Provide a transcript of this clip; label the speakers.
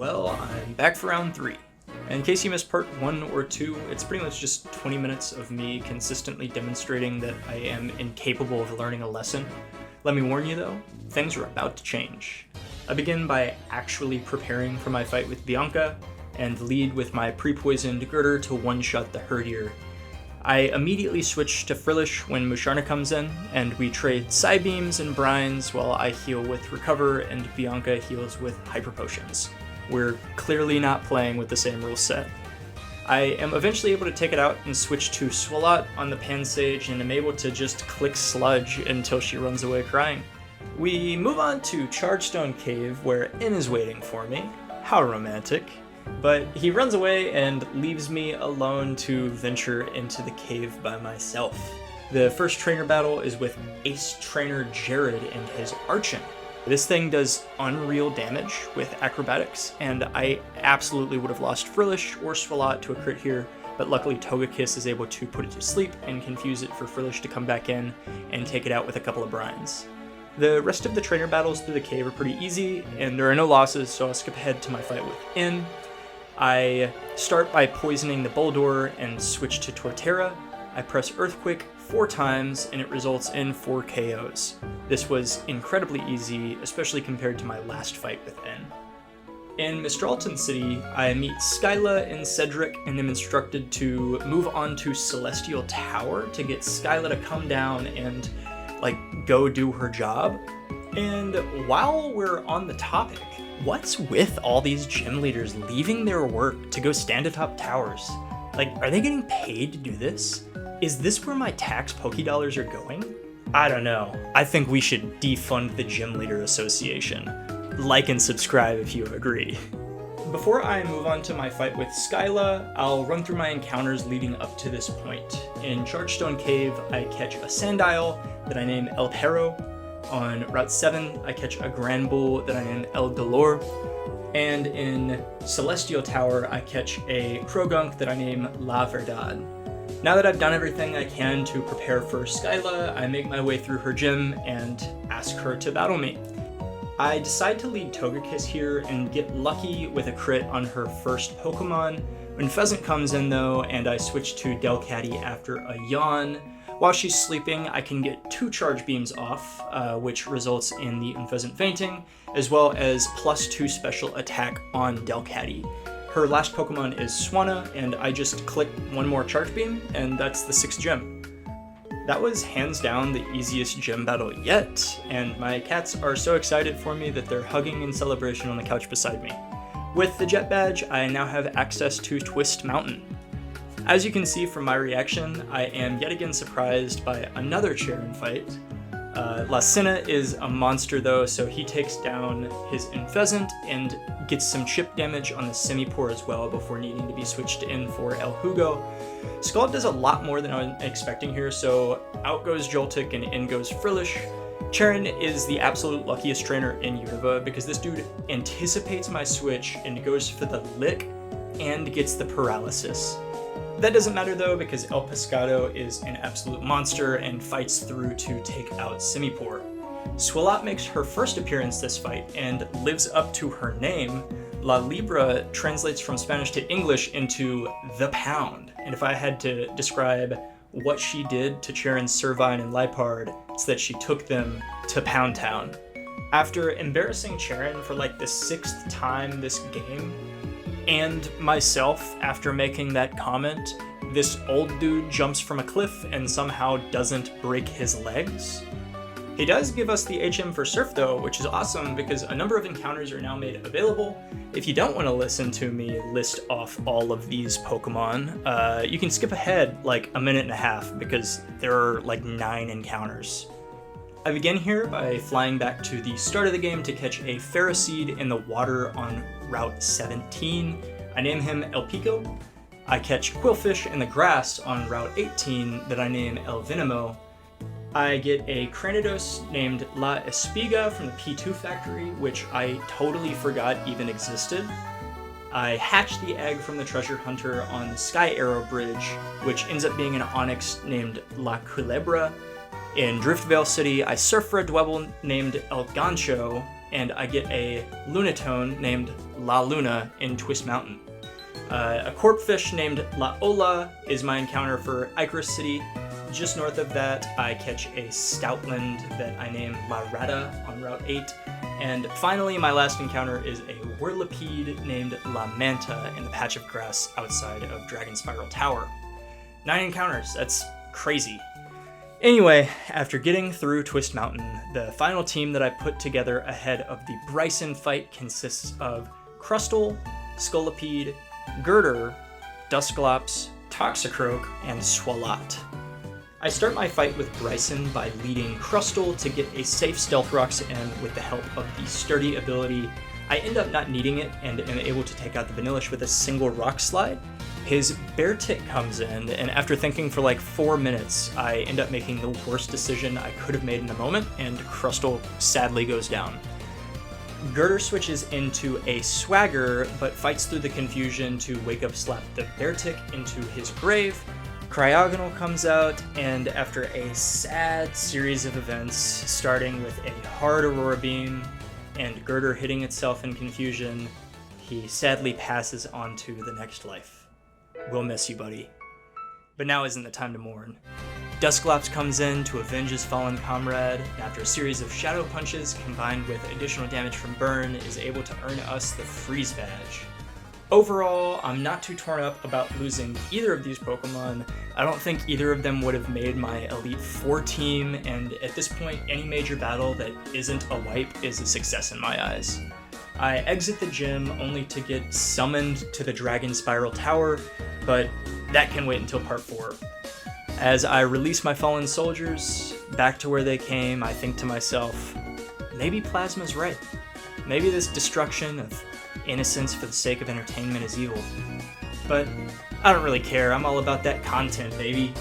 Speaker 1: Well, I'm back for round 3. In case you missed part 1 or 2, it's pretty much just 20 minutes of me consistently demonstrating that I am incapable of learning a lesson. Let me warn you though, things are about to change. I begin by actually preparing for my fight with Bianca, and lead with my pre-poisoned girder to one-shot the herdier. I immediately switch to Frillish when Musharna comes in, and we trade Psy Beams and Brines while I heal with Recover and Bianca heals with Hyper Potions. We're clearly not playing with the same rule set. I am eventually able to take it out and switch to Swalot on the Pansage, and am able to just click Sludge until she runs away crying. We move on to Chargestone Cave, where N is waiting for me. How romantic. But he runs away and leaves me alone to venture into the cave by myself. The first trainer battle is with Ace Trainer Jared and his Archon. This thing does unreal damage with acrobatics, and I absolutely would have lost Frillish or Swalot to a crit here, but luckily Togekiss is able to put it to sleep and confuse it for Frillish to come back in and take it out with a couple of Brines. The rest of the trainer battles through the cave are pretty easy, and there are no losses, so I'll skip ahead to my fight with N. I start by poisoning the Boldore and switch to Torterra. I press Earthquake 4 times and it results in 4 KOs. This was incredibly easy, especially compared to my last fight with N. In Mistralton City, I meet Skyla and Cedric and am instructed to move on to Celestial Tower to get Skyla to come down and, go do her job. And while we're on the topic, what's with all these gym leaders leaving their work to go stand atop towers? Are they getting paid to do this? Is this where my tax Pokédollars are going? I don't know. I think we should defund the Gym Leader Association. Like and subscribe if you agree. Before I move on to my fight with Skyla, I'll run through my encounters leading up to this point. In Chargestone Cave, I catch a Sandile that I name El Perro. On Route 7, I catch a Granbull that I name El Dolor. And in Celestial Tower, I catch a Krogunk that I name La Verdad. Now that I've done everything I can to prepare for Skyla, I make my way through her gym and ask her to battle me. I decide to lead Togekiss here and get lucky with a crit on her first Pokemon. When Pheasant comes in though, and I switch to Delcatty after a yawn, while she's sleeping, I can get 2 Charge Beams off, which results in the Unpheasant fainting, as well as +2 special attack on Delcatty. Her last Pokemon is Swanna, and I just click 1 more Charge Beam, and that's the 6th gym. That was hands down the easiest gym battle yet, and my cats are so excited for me that they're hugging in celebration on the couch beside me. With the Jet Badge, I now have access to Twist Mountain. As you can see from my reaction, I am yet again surprised by another Cheren fight. Lacina is a monster though, so he takes down his Unpheasant and gets some chip damage on the Simipour as well before needing to be switched in for El Hugo. Scald does a lot more than I was expecting here, so out goes Joltik and in goes Frillish. Cheren is the absolute luckiest trainer in Unova because this dude anticipates my switch and goes for the lick and gets the paralysis. That doesn't matter though because El Pescado is an absolute monster and fights through to take out Simipour. Swalot makes her first appearance this fight and lives up to her name. La Libra translates from Spanish to English into the pound, and if I had to describe what she did to Cheren's Servine and Liepard, it's that she took them to Pound Town. After embarrassing Cheren for the 6th time this game, and myself after making that comment, this old dude jumps from a cliff and somehow doesn't break his legs. He does give us the HM for Surf though, which is awesome because a number of encounters are now made available. If you don't want to listen to me list off all of these Pokemon, you can skip ahead a minute and a half because there are 9 encounters. I begin here by flying back to the start of the game to catch a Ferroseed in the water on Route 17. I name him El Pico. I catch Quillfish in the grass on Route 18 that I name El Venimo. I get a Cranidos named La Espiga from the P2 factory, which I totally forgot even existed. I hatch the egg from the treasure hunter on the Sky Arrow Bridge, which ends up being an Onyx named La Culebra. In Driftvale City, I surf for a Dwebble named El Gancho, and I get a Lunatone named La Luna in Twist Mountain. A Corpfish named La Ola is my encounter for Icarus City. Just north of that, I catch a Stoutland that I name La Rata on Route 8. And finally, my last encounter is a Whirlipede named La Manta in the patch of grass outside of Dragon Spiral Tower. 9 encounters, that's crazy. Anyway, after getting through Twist Mountain, the final team that I put together ahead of the Bryson fight consists of Crustle, Scolipede, Girder, Dusclops, Toxicroak, and Swalot. I start my fight with Bryson by leading Crustle to get a safe Stealth Rocks in with the help of the Sturdy ability. I end up not needing it and am able to take out the Vanillish with a single Rock Slide. His Beartic comes in, and after thinking for like 4 minutes, I end up making the worst decision I could have made in the moment, and Crustle sadly goes down. Girder switches into a Swagger, but fights through the confusion to Wake Up Slap the Beartic into his grave. Cryogonal comes out, and after a sad series of events, starting with a hard Aurora Beam and Girder hitting itself in confusion, he sadly passes on to the next life. We'll miss you, buddy. But now isn't the time to mourn. Dusclops comes in to avenge his fallen comrade, and after a series of Shadow Punches combined with additional damage from Burn, is able to earn us the Freeze Badge. Overall, I'm not too torn up about losing either of these Pokemon. I don't think either of them would have made my Elite Four team, and at this point, any major battle that isn't a wipe is a success in my eyes. I exit the gym only to get summoned to the Dragon Spiral Tower, but that can wait until part 4. As I release my fallen soldiers back to where they came, I think to myself, maybe Plasma's right. Maybe this destruction of innocence for the sake of entertainment is evil. But I don't really care, I'm all about that content, baby.